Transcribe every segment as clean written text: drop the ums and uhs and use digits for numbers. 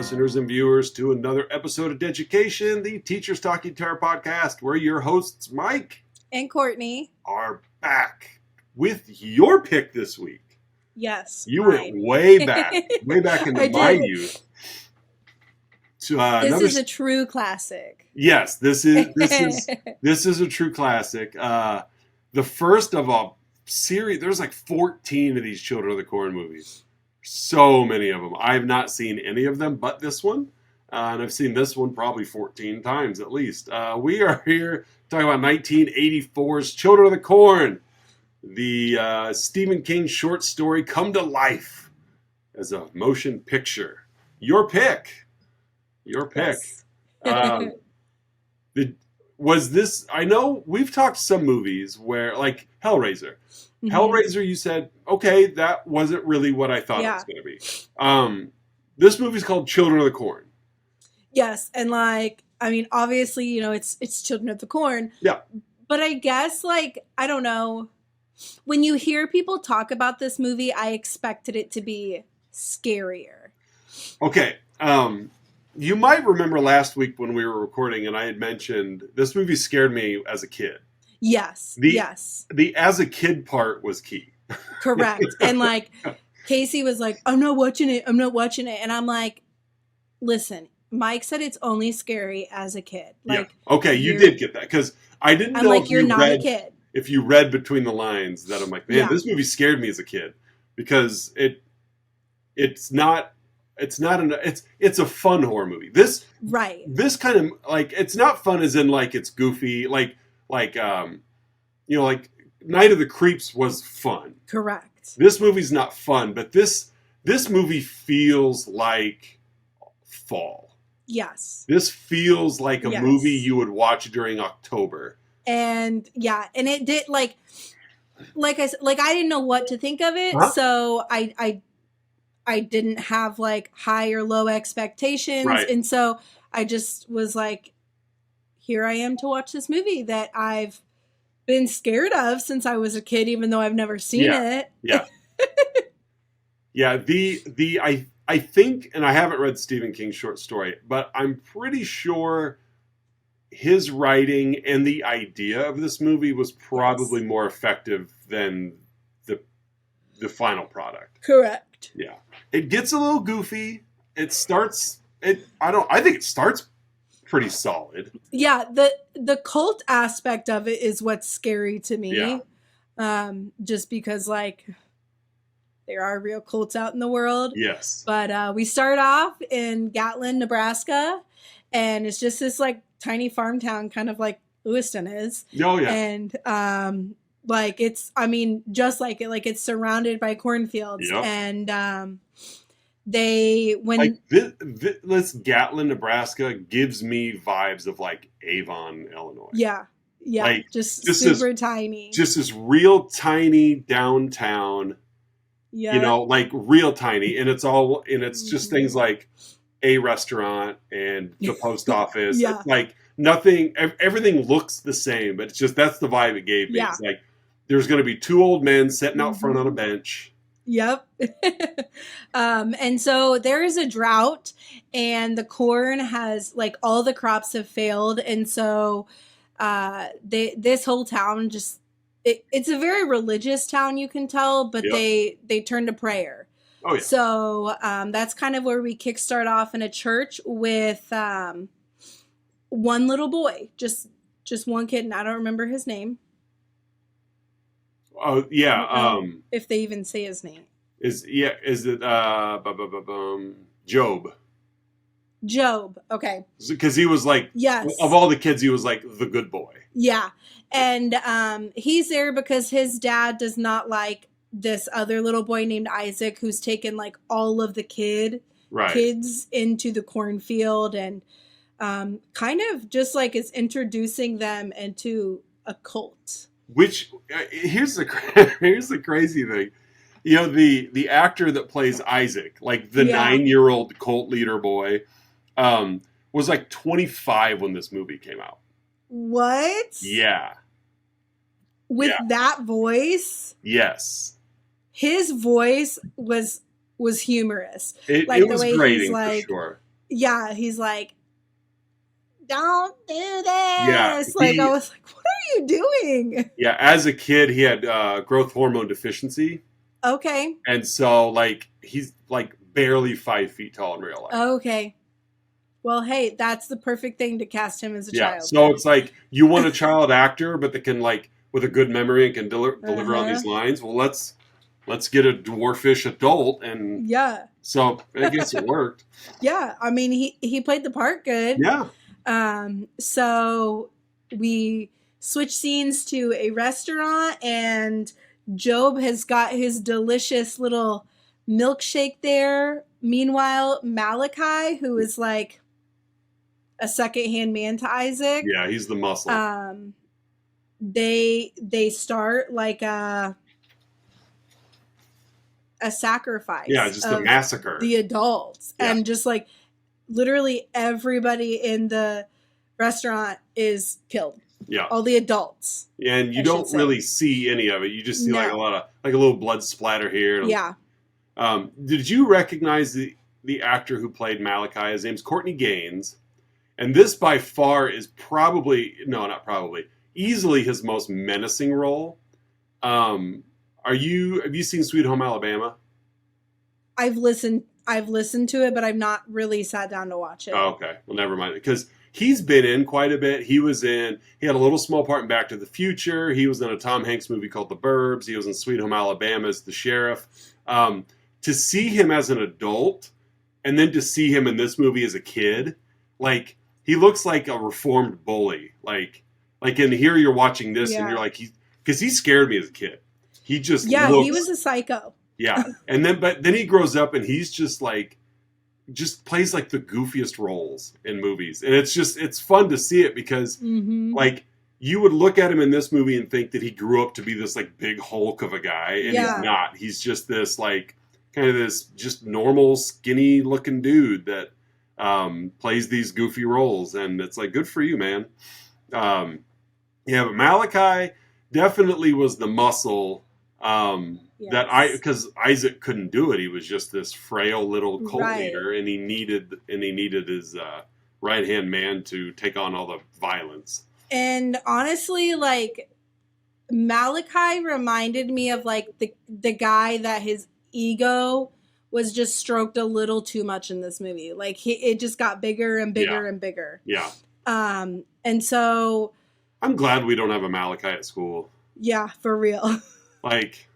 listeners and viewers, to another episode of Education, the Teachers Talking Terror podcast, where your hosts, Mike and Courtney, are back with your pick this week. Yes. You went way back into my youth. This is a true classic. Yes, this is a true classic. The first of a series. There's like 14 of these Children of the Corn movies. So many of them. I have not seen any of them but this one. And I've seen this one probably 14 times at least. We are here talking about 1984's Children of the Corn. The Stephen King short story come to life as a motion picture. Your pick. Yes. Was this... I know we've talked some movies where, like Hellraiser. Mm-hmm. Hellraiser, you said, okay, that wasn't really what I thought it was going to be. This movie's called Children of the Corn. Yes, and obviously, it's Children of the Corn. Yeah. But I guess, I don't know. When you hear people talk about this movie, I expected it to be scarier. Okay. You might remember last week when we were recording and I had mentioned this movie scared me as a kid. Yes. The as a kid part was key. Correct. And Casey was like, I'm not watching it. And I'm like, listen, Mike said it's only scary as a kid. Okay, you did get that. Because I didn't know if you're not a kid. If you read between the lines that I'm like, man, this movie scared me as a kid. Because it's a fun horror movie. This kind of it's not fun as in it's goofy Night of the Creeps was fun. Correct. This movie's not fun, but this movie feels like fall. Yes. This feels like a movie you would watch during October. And it did I said, I didn't know what to think of it, so I didn't have high or low expectations. Right. And so I just was like, here I am to watch this movie that I've been scared of since I was a kid, even though I've never seen it. Yeah. Yeah. I think, and I haven't read Stephen King's short story, but I'm pretty sure his writing and the idea of this movie was probably more effective than the final product. Correct. Yeah. It gets a little goofy. I think it starts pretty solid. Yeah, the cult aspect of it is what's scary to me. Yeah. Just because there are real cults out in the world. Yes. But we start off in Gatlin, Nebraska, and it's just this tiny farm town, kind of like Lewiston is. Oh yeah. And it's just like it, it's surrounded by cornfields. Yep. And this Gatlin, Nebraska gives me vibes of Avon, Illinois. Yeah. Yeah. Just super tiny. Just this real tiny downtown. Yeah. Real tiny. And it's just things like a restaurant and the post office. Yeah. It's nothing, everything looks the same, but it's just, that's the vibe it gave me. Yeah. It's there's going to be two old men sitting out front on a bench. Yep. And so there is a drought and the corn has all the crops have failed. And so this whole town just, it's a very religious town, you can tell, but yep. they turn to prayer. Oh, yeah. So that's kind of where we kickstart off in a church with one little boy, just one kid, and I don't remember his name. Oh yeah. If they even say his name. Is it Job? Job. Okay. Because he was yes. Of all the kids, he was the good boy. Yeah, and he's there because his dad does not like this other little boy named Isaac, who's taken all of the kids into the cornfield and kind of just is introducing them into a cult. Which here's the crazy thing, the actor that plays Isaac, the 9-year-old cult leader boy, was 25 when this movie came out. What? Yeah. With that voice? Yes. His voice was humorous. It was grating for sure. Yeah, he's like, don't do this. Yeah, Like, I was like, what are you doing? Yeah, as a kid, he had growth hormone deficiency. Okay. And so, like, he's like barely 5 feet tall in real life. Okay. Well, hey, that's the perfect thing to cast him as a child. So it's like, you want a child actor, but that can, like, with a good memory and can deliver on these lines. Well, let's get a dwarfish adult, and yeah. So I guess it worked. Yeah, I mean, he played the part good. Yeah. So we switch scenes to a restaurant, and Gob has got his delicious little milkshake there. Meanwhile, Malachi, who is like a second-hand man to Isaac. Yeah, he's the muscle. They start like a sacrifice. Yeah, just a massacre. The adults. Yeah. And just like literally everybody in the restaurant is killed. Yeah. All the adults. And you don't really see any of it. You just see like a lot of, like a little blood splatter here. Yeah. Did you recognize the actor who played Malachi? His name's Courtney Gaines. And this by far is probably, no, not probably, easily his most menacing role. Have you seen Sweet Home Alabama? I've listened to it, but I've not really sat down to watch it. Oh, okay. Well, never mind. Because he's been in quite a bit. He had a little small part in Back to the Future. He was in a Tom Hanks movie called The Burbs. He was in Sweet Home Alabama as the sheriff. To see him as an adult, and then to see him in this movie as a kid, like, he looks like a reformed bully. Like in here you're watching this and you're like, because he scared me as a kid. He just he was a psycho. Yeah. And then he grows up and he's just like, just plays like the goofiest roles in movies. And it's fun to see it because like you would look at him in this movie and think that he grew up to be this like big Hulk of a guy. And he's not. He's just this like kind of this just normal skinny looking dude that plays these goofy roles. And it's like, good for you, man. But Malachi definitely was the muscle because Isaac couldn't do it. He was just this frail little cult leader, and he needed his right hand man to take on all the violence. And honestly, like Malachi reminded me of like the guy that his ego was just stroked a little too much in this movie. Like it just got bigger and bigger and bigger. Yeah. And so I'm glad we don't have a Malachi at school. Yeah, for real. Like,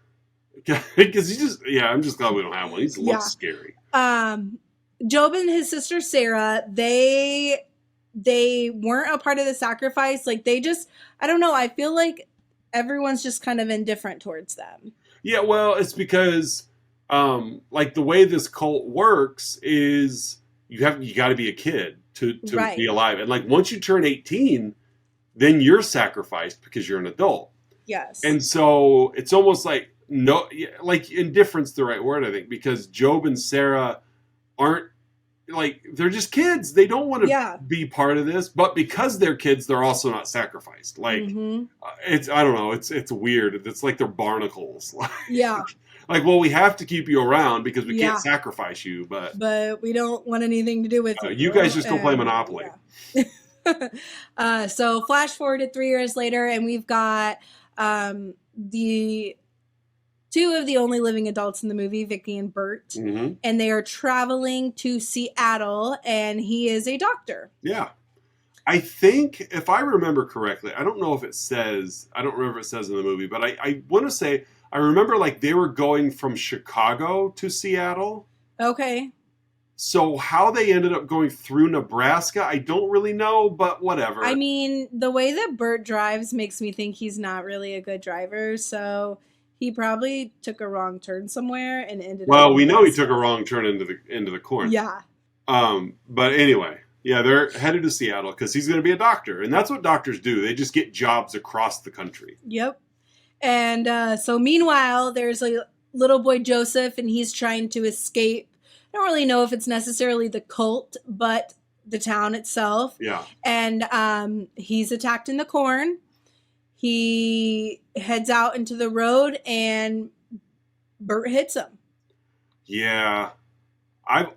because I'm just glad we don't have one. He looks scary. Gob and his sister Sarah, they weren't a part of the sacrifice. Like I don't know. I feel like everyone's just kind of indifferent towards them. Yeah, well, it's because like the way this cult works is you got to be a kid to be alive, and like once you turn 18, then you're sacrificed because you're an adult. Yes. And so it's almost like indifference the right word, I think, because Gob and Sarah aren't like, they're just kids. They don't want to be part of this, but because they're kids, they're also not sacrificed. Like it's, I don't know. It's weird. It's like they're barnacles. Like, well, we have to keep you around because we can't sacrifice you, but we don't want anything to do with you. You guys just don't play Monopoly. So flash forward to 3 years later, and we've got the two of the only living adults in the movie, Vicky and Bert, and they are traveling to Seattle, and he is a doctor. Yeah. I think, if I remember correctly, I don't remember if it says in the movie, but I want to say, I remember like they were going from Chicago to Seattle. Okay. So how they ended up going through Nebraska, I don't really know, but whatever. I mean, the way that Bert drives makes me think he's not really a good driver, so he probably took a wrong turn somewhere and ended up. Well, we know he took a wrong turn into the corn. Yeah. But anyway, they're headed to Seattle because he's going to be a doctor, and that's what doctors do. They just get jobs across the country. Yep. And so meanwhile, there's a little boy Joseph, and he's trying to escape. I don't really know if it's necessarily the cult, but the town itself. Yeah. And he's attacked in the corn. He heads out into the road, and Bert hits him. Yeah. I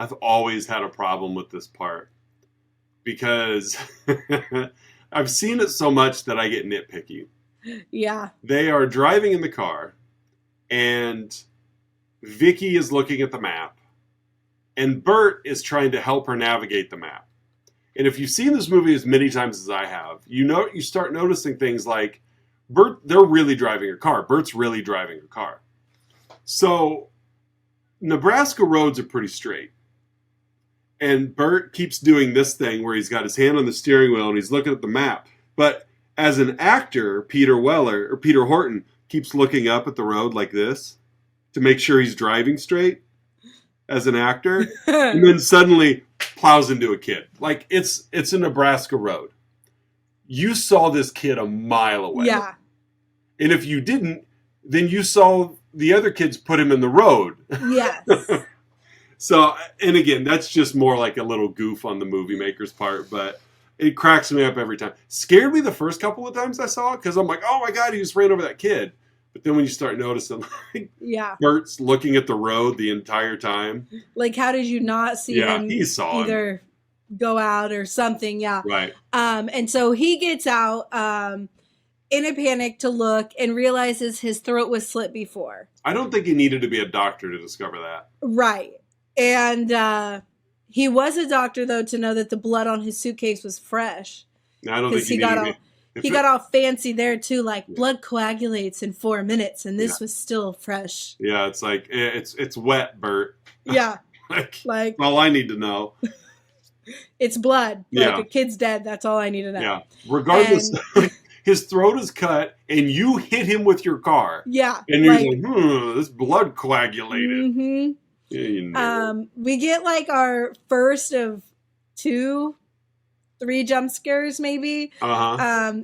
I've always had a problem with this part because I've seen it so much that I get nitpicky. Yeah. They are driving in the car, and Vicky is looking at the map, and Bert is trying to help her navigate the map. And if you've seen this movie as many times as I have, you start noticing things like they're really driving a car. Bert's really driving a car. So Nebraska roads are pretty straight. And Bert keeps doing this thing where he's got his hand on the steering wheel and he's looking at the map. But as an actor, Peter Horton keeps looking up at the road like this to make sure he's driving straight as an actor. And then suddenly plows into a kid. Like, it's a Nebraska road. You saw this kid a mile away. Yeah. And if you didn't, then you saw the other kids put him in the road. Yes. So, and again, that's just more like a little goof on the movie maker's part, but it cracks me up every time. Scared me the first couple of times I saw it because I'm like, oh my God, he just ran over that kid. But then when you start noticing, like, yeah, Bert's looking at the road the entire time. Like, how did you not see him he saw either go out or something? Yeah. Right. And so he gets out in a panic to look and realizes his throat was slit before. I don't think he needed to be a doctor to discover that. Right. And he was a doctor, though, to know that the blood on his suitcase was fresh. I don't think he got all fancy there, too, like blood coagulates in 4 minutes, and this was still fresh. Yeah, it's like, it's wet, Bert. Yeah. like all I need to know. It's blood. Like, a kid's dead. That's all I need to know. Yeah. Regardless, his throat is cut, and you hit him with your car. Yeah. And you're like, this blood coagulated. Mm-hmm. Yeah, you know. We get like our first of 2-3 jump scares, maybe.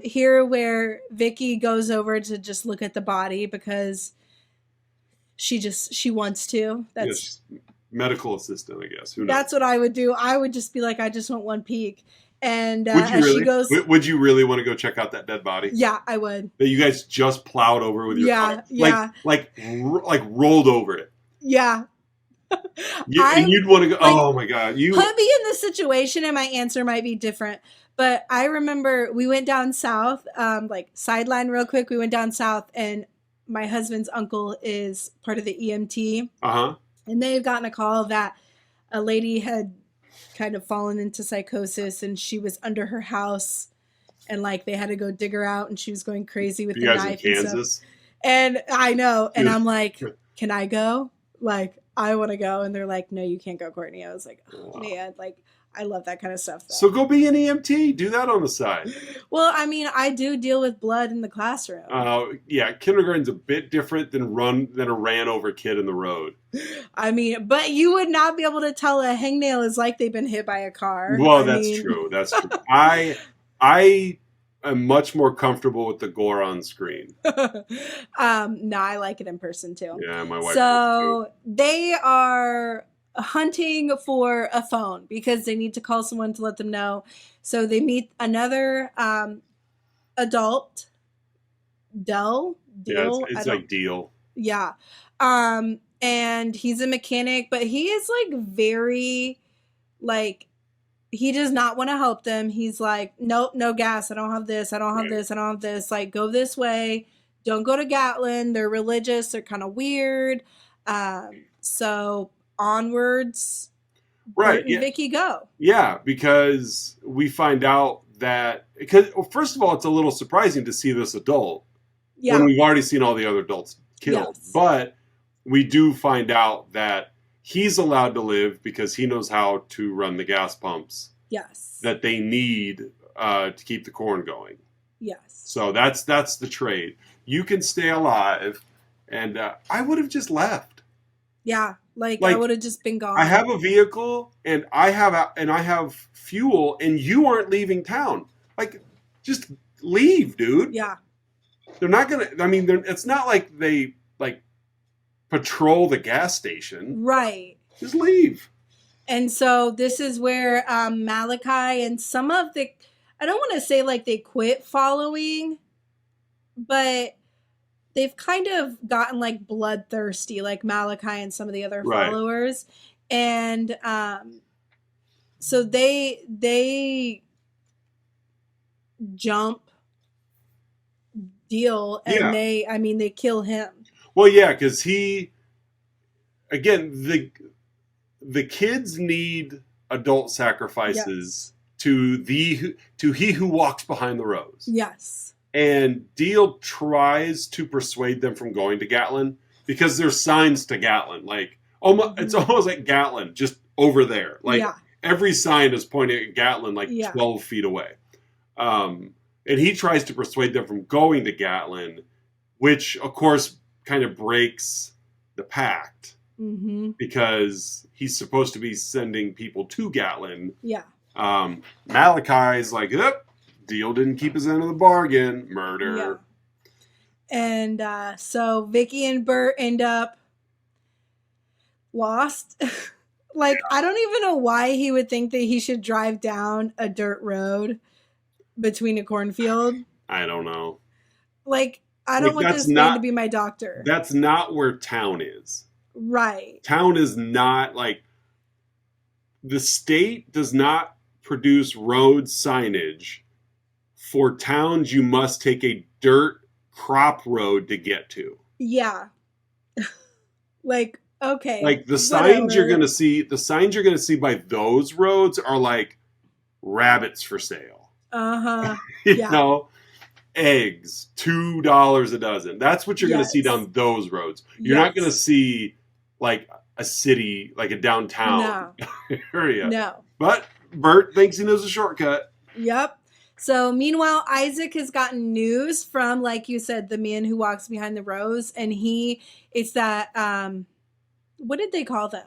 Here where Vicky goes over to just look at the body because she wants to. That's medical assistant, I guess. Who knows? That's what I would do. I would just be like, I just want one peek. And she goes, would you really want to go check out that dead body? Yeah, I would. That you guys just plowed over with your car? Yeah. Like rolled over it. Yeah. And you'd want to go, oh my God. Put me in this situation and my answer might be different. But I remember we went down south, sideline real quick. We went down south and my husband's uncle is part of the EMT. And they had gotten a call that a lady had kind of fallen into psychosis and she was under her house and like they had to go dig her out and she was going crazy with the knife in Kansas? And stuff. And I know. And I'm like, can I go? Like, I want to go. And they're like, no, you can't go, Courtney. I was like, oh, man, like, I love that kind of stuff. Though. So go be an EMT. Do that on the side. Well, I mean, I do deal with blood in the classroom. Yeah, kindergarten's a bit different than a ran over kid in the road. I mean, but you would not be able to tell a hangnail is like they've been hit by a car. Well, that's true. That's true. I am much more comfortable with the gore on screen. No, I like it in person too. Yeah, my wife. So they are hunting for a phone because they need to call someone to let them know. So they meet another adult, Deal. Yeah, it's like Deal. Yeah. And he's a mechanic, but he is like very like he does not want to help them. He's like, nope, no gas. I don't have this. I don't have this. I don't have this. Like, go this way. Don't go to Gatlin. They're religious. They're kind of weird. So onwards, right? Bert and Vicky go. Yeah, because we find out that first of all, it's a little surprising to see this adult when we've already seen all the other adults killed. Yes. But we do find out that he's allowed to live because he knows how to run the gas pumps. Yes. That they need to keep the corn going. Yes. So that's the trade. You can stay alive, and I would have just left. Yeah, like I would have just been gone. I have a vehicle, and I have fuel, and you aren't leaving town. Like, just leave, dude. Yeah. They're not gonna. I mean, it's not like they patrol the gas station. Right. Just leave. And so this is where Malachi and some of the, I don't want to say like they quit following, but they've kind of gotten like bloodthirsty, like Malachi and some of the other followers. And so they jump Deal, and they kill him. Well, yeah, because again, the kids need adult sacrifices to he who walks behind the rose. Yes. And Deal tries to persuade them from going to Gatlin because there's signs to Gatlin. Like, it's almost like Gatlin, just over there. Like, every sign is pointing at Gatlin, like 12 feet away. And he tries to persuade them from going to Gatlin, which, of course, kind of breaks the pact. Mm-hmm. Because he's supposed to be sending people to Gatlin. Yeah. Malachi's like, Deal didn't keep his end of the bargain. Murder. Yeah. And so Vicky and Bert end up lost. I don't even know why he would think that he should drive down a dirt road between a cornfield. I don't know. I don't want this man to be my doctor. That's not where town is. Right. Town is not the state does not produce road signage for towns you must take a dirt crop road to get to. Yeah. Okay. The signs you're going to see by those roads are rabbits for sale. Uh-huh. you know, eggs, $2 a dozen. That's what you're going to see down those roads. You're not going to see a city, a downtown area. No. But Bert thinks he knows a shortcut. Yep. So meanwhile, Isaac has gotten news from, like you said, the man who walks behind the rose. And it's that, what did they call them?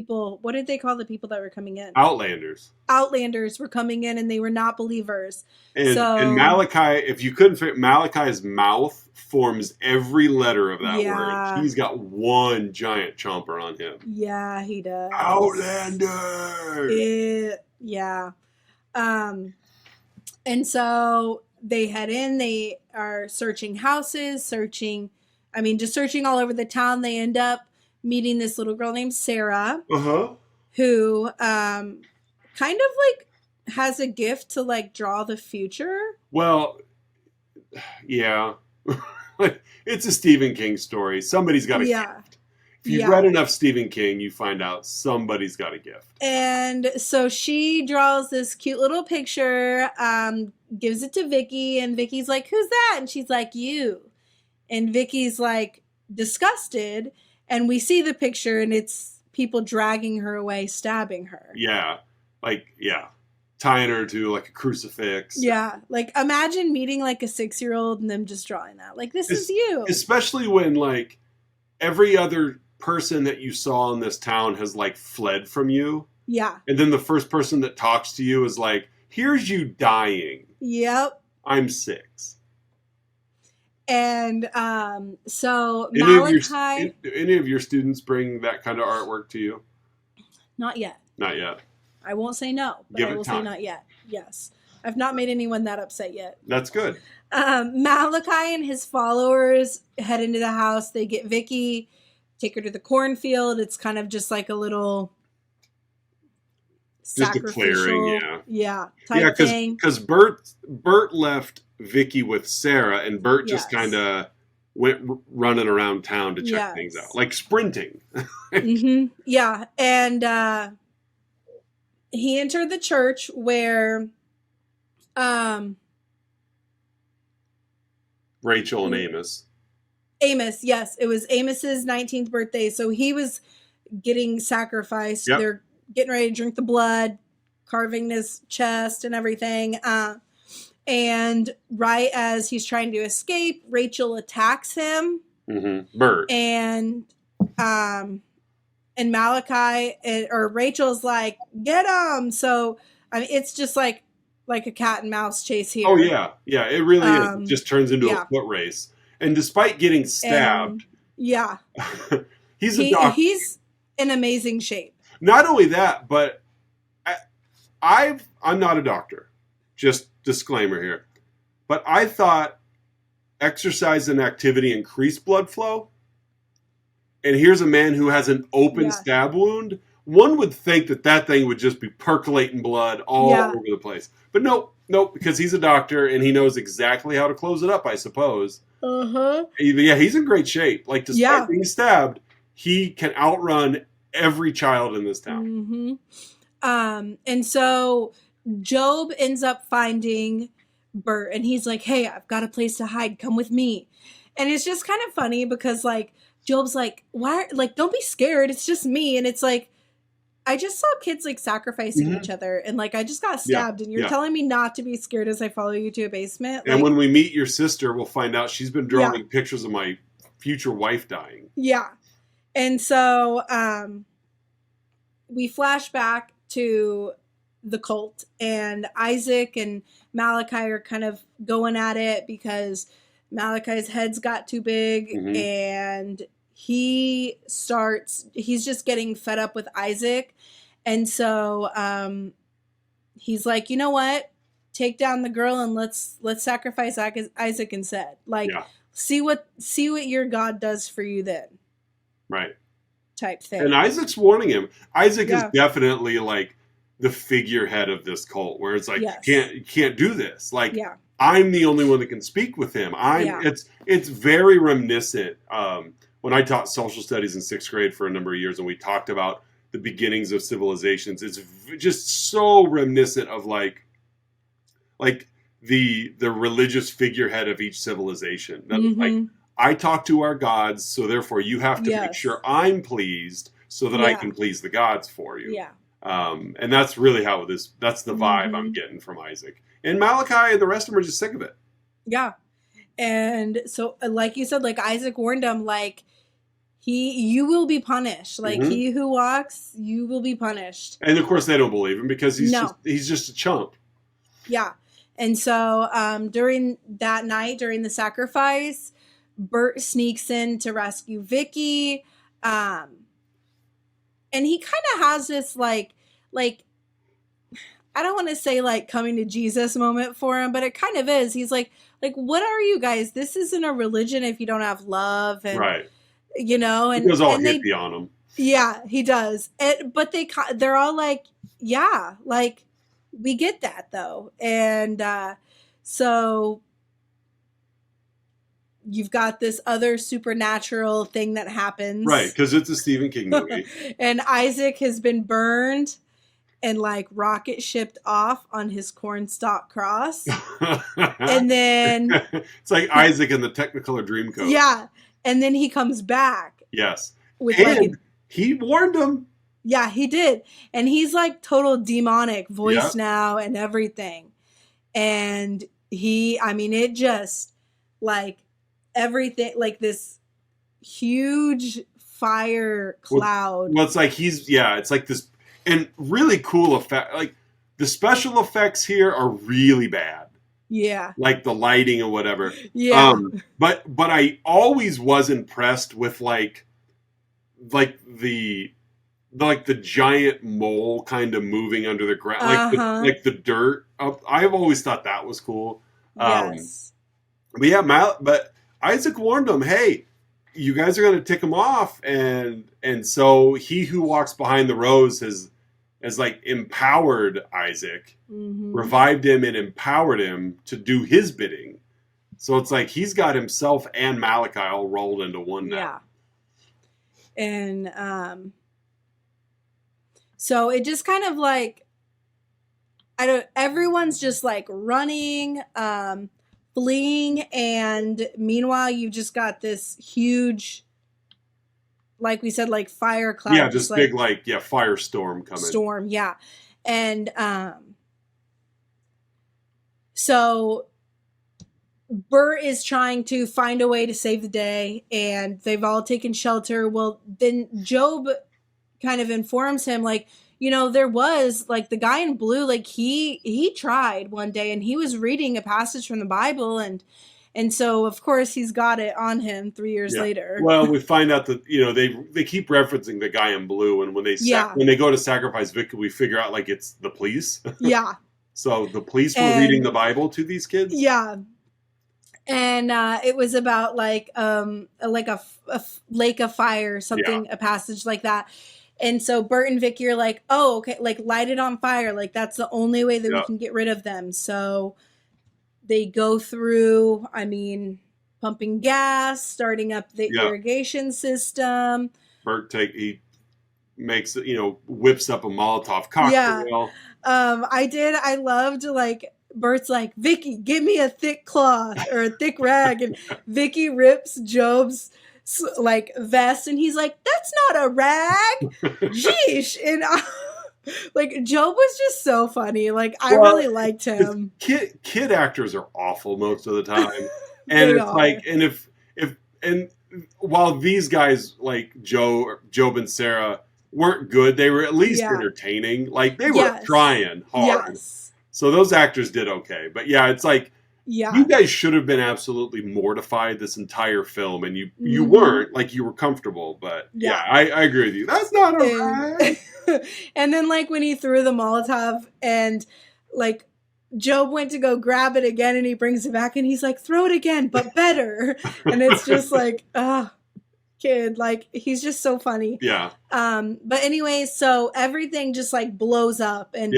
What did they call the people that were coming in? Outlanders. Outlanders were coming in, and they were not believers. And Malachi, if you couldn't figure, Malachi's mouth forms every letter of that word. He's got one giant chomper on him. Yeah, he does. Outlander. Yeah. And so they head in. They are searching houses, just searching all over the town. They end up meeting this little girl named Sarah, who kind of has a gift to draw the future. Well, yeah. It's a Stephen King story. Somebody's got a gift. If you've read enough Stephen King, you find out somebody's got a gift. And so she draws this cute little picture, gives it to Vicky, and Vicky's like, "Who's that?" And she's like, "You." And Vicky's disgusted. And we see the picture, and it's people dragging her away, stabbing her. Yeah. Tying her to a crucifix. Yeah. Imagine meeting a 6-year-old and them just drawing that. This is you. Especially when, every other person that you saw in this town has, fled from you. Yeah. And then the first person that talks to you is here's you dying. Yep. I'm 6. And so Malachi... Any of your students bring that kind of artwork to you? Not yet. Not yet. I won't say no, but I will say not yet. Yes. I've not made anyone that upset yet. That's good. Malachi and his followers head into the house. They get Vicky, take her to the cornfield. It's kind of just a little... Just a clearing, type thing. Because Bert left Vicky with Sarah, and Bert just kind of went running around town to check things out, sprinting. Mm-hmm. Yeah, and he entered the church where Rachel and Amos. Amos, yes, it was Amos's 19th birthday, so he was getting sacrificed. Yep. They're getting ready to drink the blood, carving his chest and everything. And right as he's trying to escape, Rachel attacks him. Mm-hmm. Bert. And Malachi or Rachel's like, "Get him!" So it's just like a cat and mouse chase here. Oh yeah, it really is. It just turns into a foot race. And despite getting stabbed, he's a doctor. He's in amazing shape. Not only that, but I'm not a doctor. Just disclaimer here. But I thought exercise and activity increase blood flow. and here's a man who has an open stab wound. One would think that thing would just be percolating blood all over the place. But nope, because he's a doctor and he knows exactly how to close it up, I suppose. Uh-huh. Yeah, he's in great shape. Like, despite being stabbed, he can outrun every child in this town. Mm-hmm. And so Job ends up finding Bert, and he's like, hey, I've got a place to hide. Come with me. And it's just kind of funny because, like, Job's like, why? Like, don't be scared. It's just me. And it's like, I just saw kids like sacrificing each other, and like I just got stabbed, and you're telling me not to be scared as I follow you to a basement. And when we meet your sister, we'll find out she's been drawing pictures of my future wife dying. Yeah, and so we flash back to the cult, and Isaac and Malachi are kind of going at it because Malachi's head's got too big, and he's just getting fed up with Isaac. And so he's like, you know what? Take down the girl and let's sacrifice Isaac instead. Like, see what your God does for you then. Right. Type thing. And Isaac's warning him. Isaac is definitely like the figurehead of this cult, where it's like, you can't do this. Like, I'm the only one that can speak with him. It's very reminiscent. When I taught social studies in 6th grade for a number of years, and we talked about the beginnings of civilizations, it's just so reminiscent of like the religious figurehead of each civilization. Like, I talk to our gods, so therefore you have to make sure I'm pleased so that I can please the gods for you. Yeah. And that's really that's the vibe I'm getting from Isaac. And Malachi and the rest of them are just sick of it. Yeah. And so, like you said, like Isaac warned him, like, you will be punished. Like, he who walks, you will be punished. And of course they don't believe him because he's just a chump. Yeah. And so during that night, during the sacrifice, Bert sneaks in to rescue Vicky. And he kind of has this like I don't want to say like coming to Jesus moment for him, but it kind of is. He's like, what are you guys? This isn't a religion if you don't have love. And, right. You know, and he goes all hippie on them. Yeah, he does. But they're all like, yeah, like, we get that though. And so you've got this other supernatural thing that happens. Right, because it's a Stephen King movie. And Isaac has been burned and like rocket shipped off on his cornstalk cross. And then it's like Isaac in the Technicolor Dreamcoat. Yeah. And then he comes back. Yes. And he warned him. Yeah, he did. And he's like total demonic voice now and everything. And it just like everything, like this huge fire cloud. Well, it's like it's like this, and really cool effect. Like, the special effects here are really bad. Yeah. Like the lighting or whatever. Yeah. But I always was impressed with like the giant mole kind of moving under the ground, like the dirt. I've always thought that was cool. Yes. But Isaac warned him, hey, you guys are going to tick him off. And so he who walks behind the rose has like empowered Isaac, revived him and empowered him to do his bidding. So it's like he's got himself and Malachi all rolled into one now. Yeah. And so it just kind of like, everyone's just like running, fleeing, and meanwhile you've just got this huge, like we said, like fire cloud. Yeah, this big firestorm coming. Storm, yeah. And so Bert is trying to find a way to save the day, and they've all taken shelter. Well, then Job kind of informs him, like, you know, there was like the guy in blue, like he tried one day and he was reading a passage from the Bible, and so of course he's got it on him 3 years later. Well, we find out that, you know, they keep referencing the guy in blue, and when they go to sacrifice Vicky, we figure out like it's the police. Yeah. So the police were reading the Bible to these kids. Yeah. And it was about like a lake of fire, something, a passage like that. And so Bert and Vicky are like, oh, okay, like light it on fire. Like that's the only way that we can get rid of them. So they go through, I mean, pumping gas, starting up the irrigation system. Bert he makes, whips up a Molotov cocktail. I loved, like, Bert's like, Vicky, give me a thick cloth or a thick rag. And Vicky rips Job's, like, vest. And he's like, that's not a rag. Jeesh. And like, Job was just so funny. Like, I really liked him. Kid actors are awful most of the time. And it's like, and while these guys, like Job and Sarah, weren't good, they were at least entertaining. Like, they were trying hard. Yes. So those actors did okay. But yeah, it's like, you guys should have been absolutely mortified this entire film, and you weren't. Like, you were comfortable. But I agree with you. That's not okay. And then, like, when he threw the Molotov and, like, Job went to go grab it again, and he brings it back, and he's like, throw it again, but better. And it's just like, kid, like, he's just so funny. Yeah. But anyway, so everything just, like, blows up, and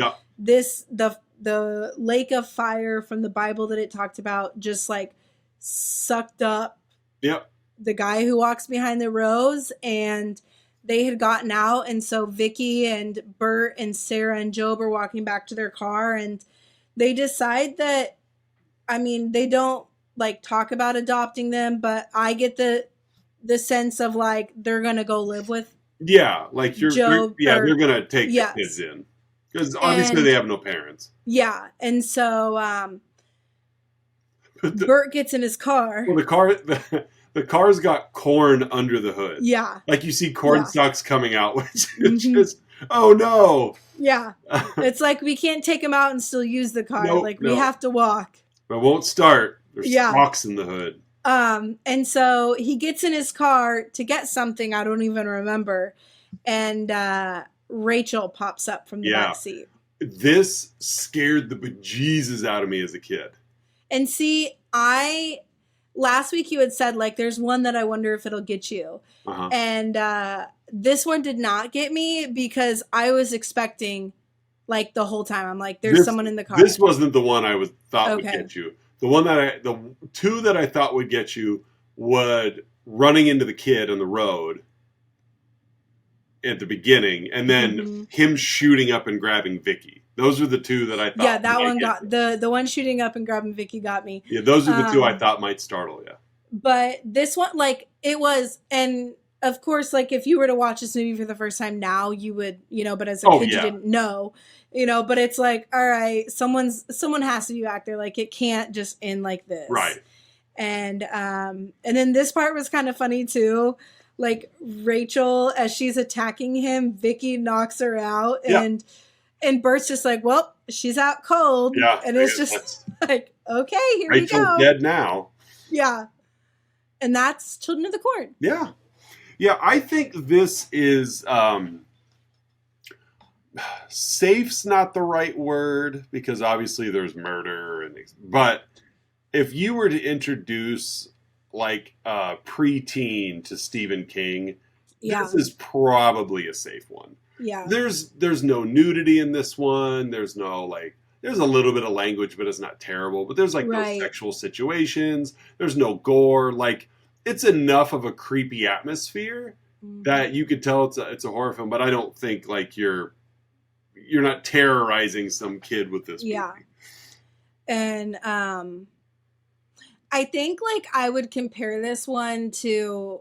the lake of fire from the Bible that it talked about just, like, sucked up the guy who walks behind the rows, and they had gotten out. And so Vicky and Bert and Sarah and Job are walking back to their car, and they decide that, I mean, they don't, like, talk about adopting them, but I get the sense of, like, they're going to go live with like, they're going to take the kids in. Because obviously they have no parents. Yeah. And so Bert gets in his car. Well, the car's got corn under the hood. Yeah. Like, you see corn stalks coming out, which is just, oh no. Yeah. It's like, we can't take him out and still use the car. We have to walk. It won't start. There's stalks in the hood. And so he gets in his car to get something, I don't even remember. And Rachel pops up from the back seat. This scared the bejesus out of me as a kid. And see, last week you had said, like, there's one that I wonder if it'll get you. Uh-huh. And this one did not get me, because I was expecting, like, the whole time, I'm like, there's someone in the car. This wasn't the one I thought would get you. The two that I thought would get you would running into the kid on the road at the beginning, and then him shooting up and grabbing Vicky. Those are the two that I thought. Yeah, that one got the one shooting up and grabbing Vicky got me. Yeah, those are the two I thought might startle you. But this one, like, it was, and of course, like, if you were to watch this movie for the first time now, you would, but as a kid you didn't know, but it's like, all right, someone has to be back there. Like, it can't just end like this. Right. And then this part was kind of funny too. Like, Rachel, as she's attacking him, Vicky knocks her out, and Bert's just like, well, she's out cold. Yeah. And it's just like, okay, here Rachel's we go. Dead now. Yeah. And that's Children of the Corn. Yeah. Yeah, I think this is safe's not the right word, because obviously there's murder, but if you were to introduce, like, preteen to Stephen King, this is probably a safe one. Yeah. There's no nudity in this one. There's no, like, there's a little bit of language, but it's not terrible. But there's, like, no sexual situations. There's no gore. Like, it's enough of a creepy atmosphere that you could tell it's a horror film. But I don't think, like, you're not terrorizing some kid with this movie. Yeah. And I think, like, I would compare this one to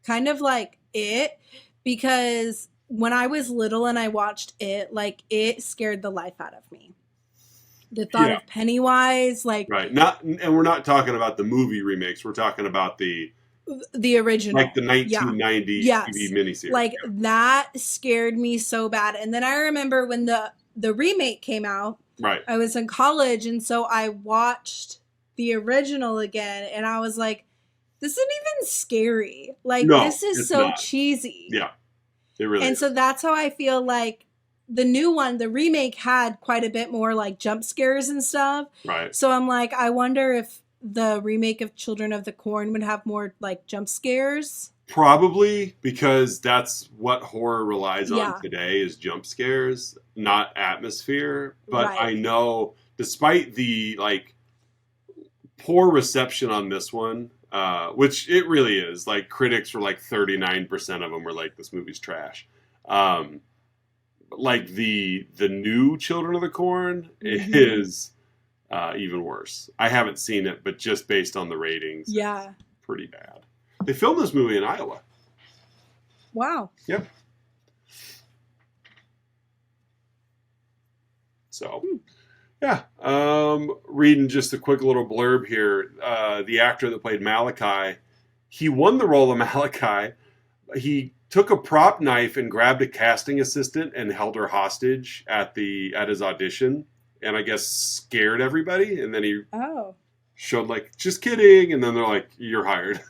kind of like It, because when I was little and I watched It, like, it scared the life out of me. The thought of Pennywise, like, right, and we're not talking about the movie remakes. We're talking about the original, like the 1990 TV miniseries. Like, that scared me so bad. And then I remember when the remake came out. Right, I was in college, and so I watched the original again, and I was like, this isn't even scary. Like, this is so cheesy. Yeah, it really is. And so that's how I feel like the new one, the remake, had quite a bit more, like, jump scares and stuff. Right. So I'm like, I wonder if the remake of Children of the Corn would have more like jump scares. Probably because that's what horror relies on today is jump scares, not atmosphere. But I know despite the like poor reception on this one, which it really is, like critics were like 39% of them were like this movie's trash. Like the new Children of the Corn is even worse. I haven't seen it, but just based on the ratings, pretty bad. They filmed this movie in Iowa. Wow. Yep. So, yeah. Reading just a quick little blurb here. The actor that played Malachi, he won the role of Malachi. He took a prop knife and grabbed a casting assistant and held her hostage at his audition, and I guess scared everybody. And then he showed like, just kidding, and then they're like, "You're hired."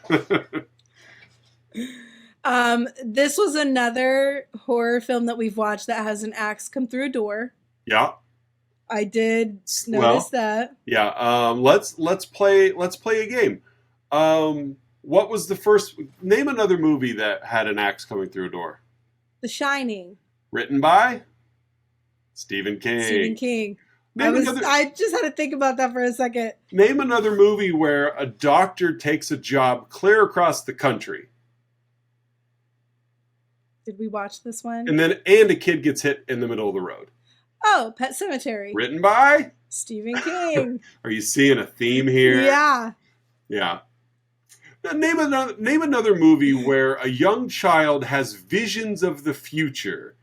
This was another horror film that we've watched that has an axe come through a door. Yeah, I did notice that. Yeah. Let's play a game. What was the first? Name another movie that had an axe coming through a door. The Shining. Written by Stephen King. Stephen King. I just had to think about that for a second. Name another movie where a doctor takes a job clear across the country. Did we watch this one? And a kid gets hit in the middle of the road. Oh, Pet Sematary. Written by Stephen King. Are you seeing a theme here? Yeah. Yeah. Name another movie where a young child has visions of the future.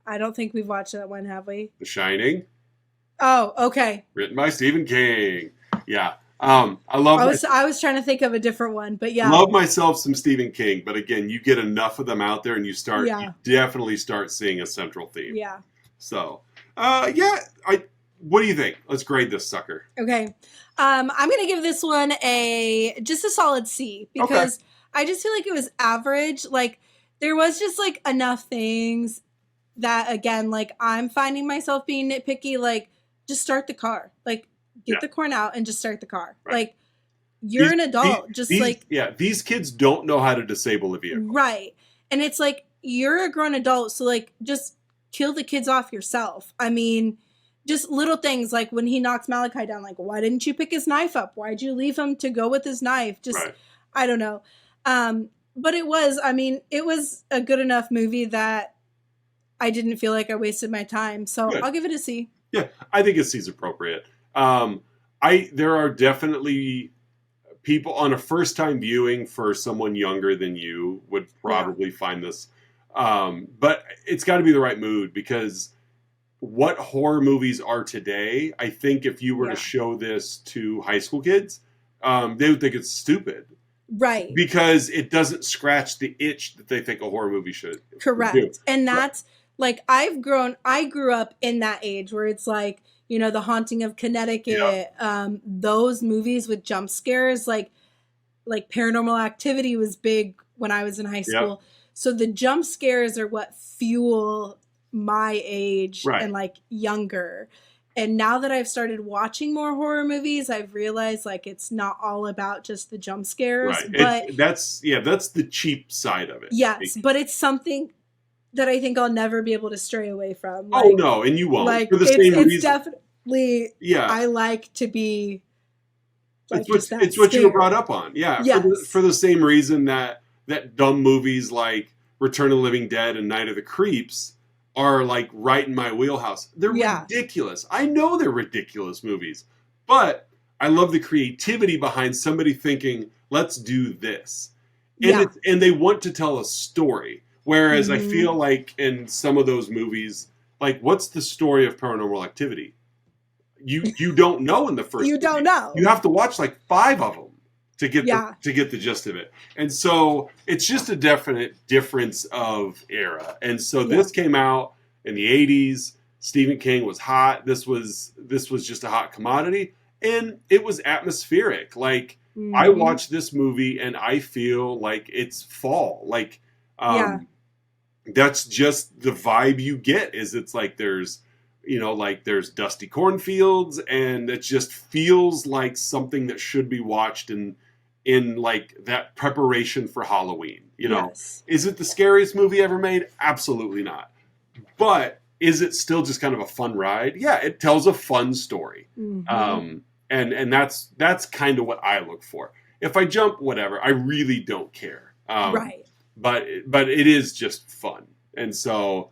I don't think we've watched that one, have we? The Shining. Oh, okay. Written by Stephen King. Yeah. I was trying to think of a different one, but yeah. Love myself some Stephen King, but again, you get enough of them out there and you definitely start seeing a central theme. Yeah. So, what do you think? Let's grade this sucker. Okay. I'm going to give this one just a solid C because I just feel like it was average. Like there was just like enough things that again, like I'm finding myself being nitpicky, like just start the car, like get the corn out and just start the car. Right. Like you're an adult. These kids don't know how to disable a vehicle. Right. And it's like, you're a grown adult. So like just kill the kids off yourself. I mean, just little things like when he knocks Malachi down, like, why didn't you pick his knife up? Why'd you leave him to go with his knife? Just, I don't know. But it was a good enough movie that I didn't feel like I wasted my time. So I'll give it a C. Yeah, I think a C is appropriate. There are definitely people on a first time viewing for someone younger than you would probably find this. But it's got to be the right mood because what horror movies are today, I think if you were to show this to high school kids, they would think it's stupid. Right. Because it doesn't scratch the itch that they think a horror movie should. Correct. Do. And that's like, I grew up in that age where it's like, you know, The Haunting of Connecticut, those movies with jump scares, like Paranormal Activity was big when I was in high school. So the jump scares are what fuel my age and like younger. And now that I've started watching more horror movies, I've realized like it's not all about just the jump scares. Right. But that's the cheap side of it. Yes, but it's something that I think I'll never be able to stray away from. Like, oh no, and you won't. Like for the same reason. It's definitely I like to be like it's what you were brought up on. Yeah. Yes. For the same reason that dumb movies like Return of the Living Dead and Night of the Creeps are like right in my wheelhouse. They're ridiculous. I know they're ridiculous movies, but I love the creativity behind somebody thinking, let's do this. And they want to tell a story. Whereas I feel like in some of those movies, like what's the story of Paranormal Activity? You don't know in the first You don't know. You have to watch like 5 of them to get the gist of it. And so it's just a definite difference of era. And so this came out in the 80s. Stephen King was hot. This was just a hot commodity. And it was atmospheric. Like I watched this movie and I feel like it's fall. Like that's just the vibe you get is it's like there's like there's dusty cornfields, and it just feels like something that should be watched in like that preparation for Halloween. Yes. Is it the scariest movie ever made? Absolutely not. But is it still just kind of a fun ride? Yeah, it tells a fun story. Mm-hmm. And that's kind of what I look for. If I jump, whatever, I really don't care. Right. But it is just fun. And so,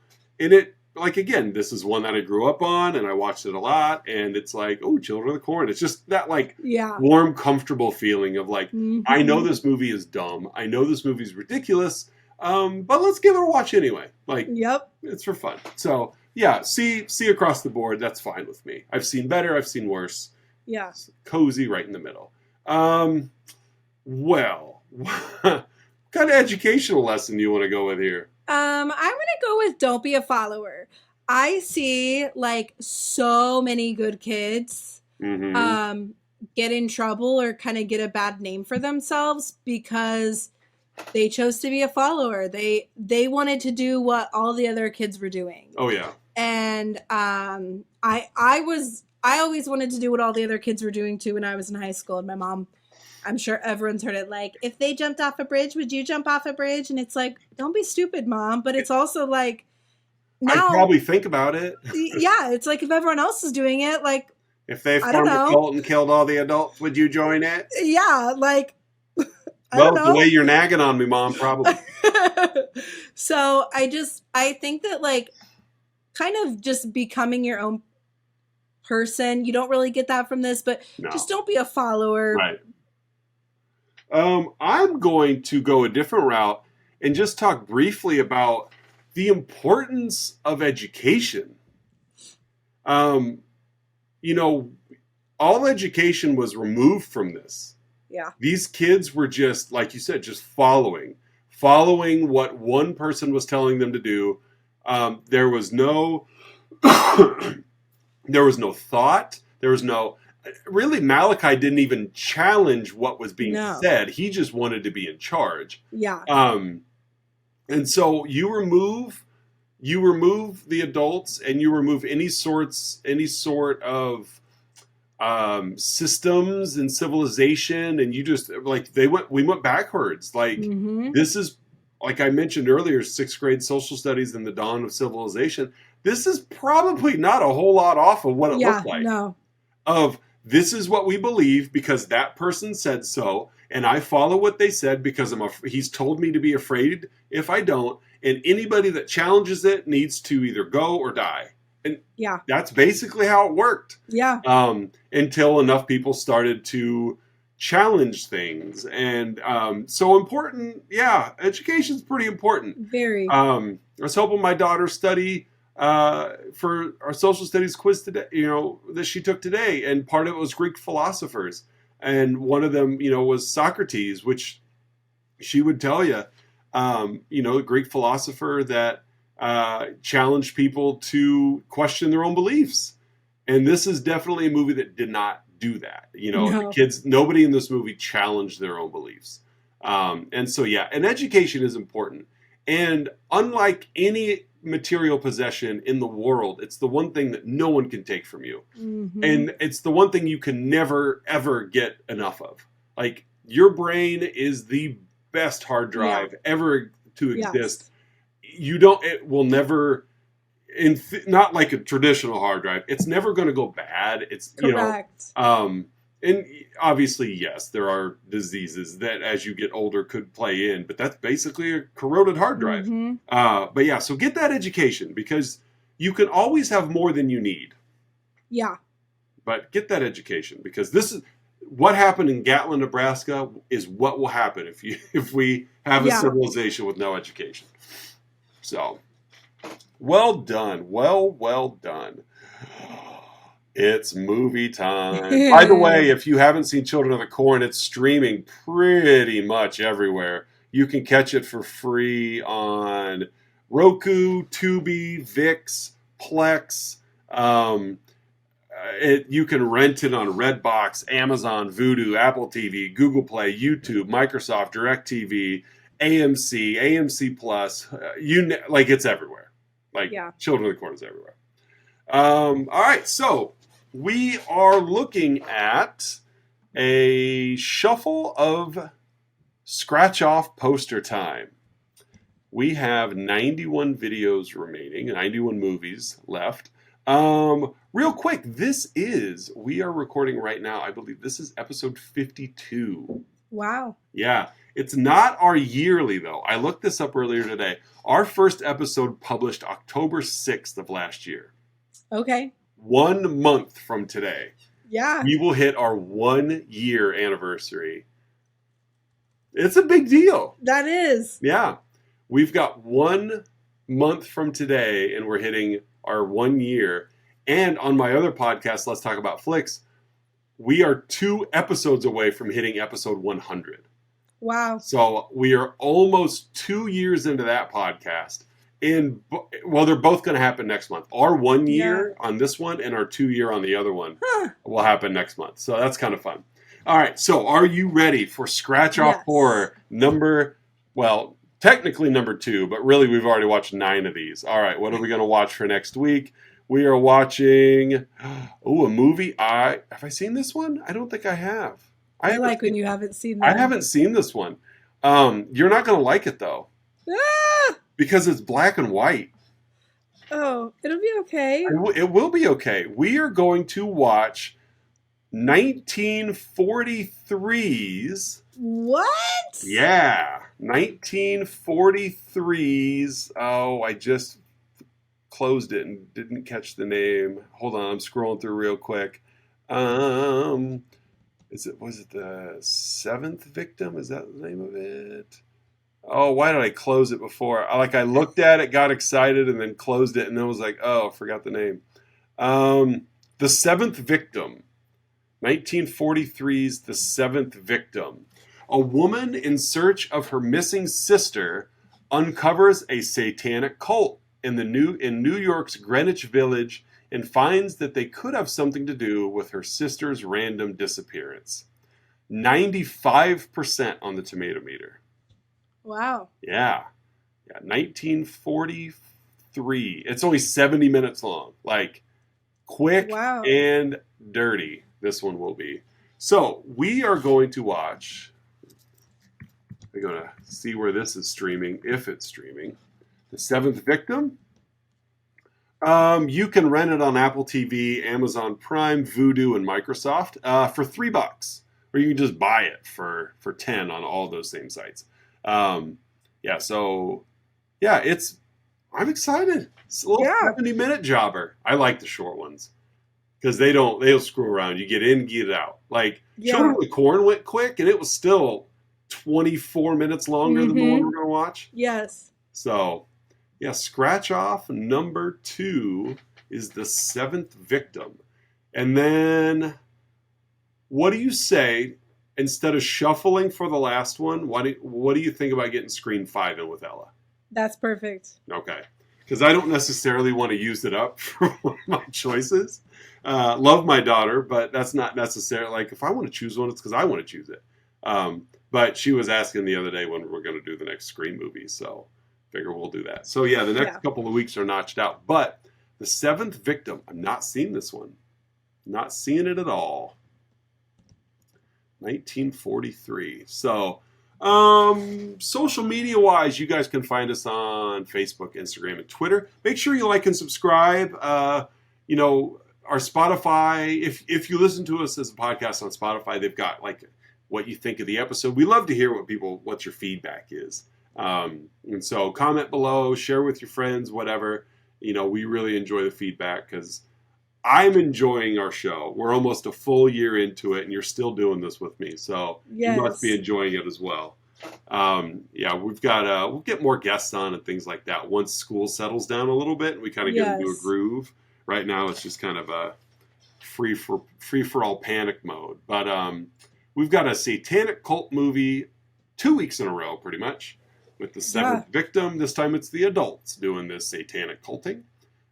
like, again, this is one that I grew up on, and I watched it a lot, and it's like, oh, Children of the Corn. It's just that, like, warm, comfortable feeling of, like, mm-hmm. I know this movie is dumb. I know this movie is ridiculous, but let's give it a watch anyway. Like, yep. It's for fun. So, yeah, see across the board. That's fine with me. I've seen better. I've seen worse. Yeah. It's cozy right in the middle. Well, what kind of educational lesson do you want to go with here? I'm going to go with don't be a follower. I see like so many good kids mm-hmm. Get in trouble or kind of get a bad name for themselves because they chose to be a follower. They wanted to do what all the other kids were doing. Oh yeah. And I always wanted to do what all the other kids were doing too when I was in high school. And my mom, I'm sure everyone's heard it, like, if they jumped off a bridge, would you jump off a bridge? And it's like, don't be stupid, Mom. But it's also like, now I'd probably think about it. Yeah, it's like if everyone else is doing it, like, if they formed a cult and killed all the adults, would you join it? Yeah, like, well, the way you're nagging on me, Mom, probably. So I think that, like, kind of just becoming your own person, you don't really get that from this, but just don't be a follower. Right. I'm going to go a different route and just talk briefly about the importance of education. All education was removed from this. Yeah. These kids were just, like you said, just following what one person was telling them to do. There was no thought. There was no... Really, Malachi didn't even challenge what was being said. He just wanted to be in charge. Yeah. And so you remove the adults, and you remove any sort of systems and civilization, and you just, like, we went backwards. Like, mm-hmm. This is, like I mentioned earlier, 6th grade social studies and the dawn of civilization. This is probably not a whole lot off of what it looked like. No. This is what we believe because that person said so, and I follow what they said because he's told me to be afraid if I don't, and anybody that challenges it needs to either go or die. And that's basically how it worked. Yeah. Until enough people started to challenge things. And so important, education's pretty important. Very. I was helping my daughter study for our social studies quiz today, that she took today, and part of it was Greek philosophers, and one of them, was Socrates, which she would tell you, a Greek philosopher that challenged people to question their own beliefs, and this is definitely a movie that did not do that. The kids, nobody in this movie challenged their own beliefs, and so and education is important, and unlike any material possession in the world, it's the one thing that no one can take from you. Mm-hmm. And it's the one thing you can never ever get enough of. Like, your brain is the best hard drive ever to exist. It will never, not like a traditional hard drive, it's never going to go bad. It's correct. And obviously, yes, there are diseases that as you get older could play in, but that's basically a corroded hard drive. Mm-hmm. So get that education, because you can always have more than you need. Yeah. But get that education, because this is what happened in Gatlin, Nebraska is what will happen if we have a civilization with no education. So, well done. Well done. It's movie time. By the way, if you haven't seen Children of the Corn, it's streaming pretty much everywhere. You can catch it for free on Roku, Tubi, VIX, Plex. You can rent it on Redbox, Amazon, Vudu, Apple TV, Google Play, YouTube, Microsoft, DirecTV, AMC Plus. It's everywhere. Children of the Corn is everywhere. All right, so we are looking at a shuffle of scratch-off poster time. We have 91 videos remaining, 91 movies left. Real quick, we are recording right now, I believe this is episode 52. Wow. Yeah. It's not our yearly, though. I looked this up earlier today. Our first episode published October 6th of last year. Okay. 1 month from today. Yeah. We will hit our 1 year anniversary. It's a big deal. That is. Yeah. We've got 1 month from today, and we're hitting our 1 year. And on my other podcast, Let's Talk About Flicks, we are 2 episodes away from hitting episode 100. Wow. So we are almost 2 years into that podcast. And, well, they're both going to happen next month. Our 1 year on this one and our 2 year on the other one will happen next month. So that's kind of fun. All right. So are you ready for Scratch Off Horror technically number 2, but really we've already watched 9 of these. All right. What are we going to watch for next week? We are watching, a movie. Have I seen this one? I don't think I have. I like when you haven't seen that. I haven't seen this one. You're not going to like it, though. Because it's black and white. Oh, it'll be okay. It will be okay. We are going to watch 1943's... What? Yeah. 1943's... Oh, I just closed it and didn't catch the name. Hold on, I'm scrolling through real quick. Was it the Seventh Victim? Is that the name of it? Oh, why did I close it before? I looked at it, got excited, and then closed it, and then was like, oh, forgot the name. The Seventh Victim. 1943's The Seventh Victim. A woman in search of her missing sister uncovers a satanic cult in New York's Greenwich Village and finds that they could have something to do with her sister's random disappearance. 95% on the tomato meter. Wow. Yeah. 1943. It's only 70 minutes long. Like, quick and dirty, this one will be. So, we are going to watch... We're going to see where this is streaming, if it's streaming. The Seventh Victim. You can rent it on Apple TV, Amazon Prime, Vudu, and Microsoft for $3. Or you can just buy it for 10 on all those same sites. I'm excited. It's a little 70-minute jobber. I like the short ones because they'll screw around. You get in, get out. Like Children of the Corn went quick, and it was still 24 minutes longer than the one we're going to watch. Yes. So, scratch off number 2 is The Seventh Victim. And then, what do you say, instead of shuffling for the last one, what do you think about getting Screen 5 in with Ella? That's perfect. Okay. Because I don't necessarily want to use it up for one of my choices. Love my daughter, but that's not necessarily, like, if I want to choose one, it's because I want to choose it. But she was asking the other day when we're going to do the next Scream movie, so figure we'll do that. So, the next couple of weeks are notched out. But The Seventh Victim, I'm not seeing this one. Not seeing it at all. 1943. So, social media-wise, you guys can find us on Facebook, Instagram, and Twitter. Make sure you like and subscribe. Our Spotify, if you listen to us as a podcast on Spotify, they've got, like, what you think of the episode. We love to hear what your feedback is. And so comment below, share with your friends, whatever. We really enjoy the feedback because I'm enjoying our show. We're almost a full year into it, and you're still doing this with me. So you must be enjoying it as well. We've got, we'll get more guests on and things like that once school settles down a little bit and we kind of get into a groove. Right now, it's just kind of a free for all panic mode. But, we've got a satanic cult movie 2 weeks in a row, pretty much, with The Seventh Victim. This time it's the adults doing this satanic culting.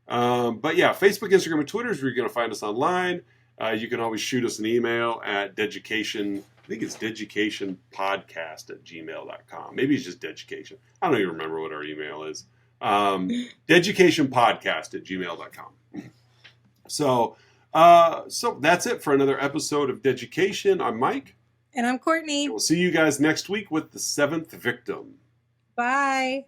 Facebook, Instagram, and Twitter is where you're going to find us online. You can always shoot us an email at Deducation. I think it's deducationpodcast@gmail.com. Maybe it's just Deducation. I don't even remember what our email is. Deducationpodcast@gmail.com. So that's it for another episode of Deducation. I'm Mike. And I'm Courtney. And we'll see you guys next week with the 7th victim. Bye.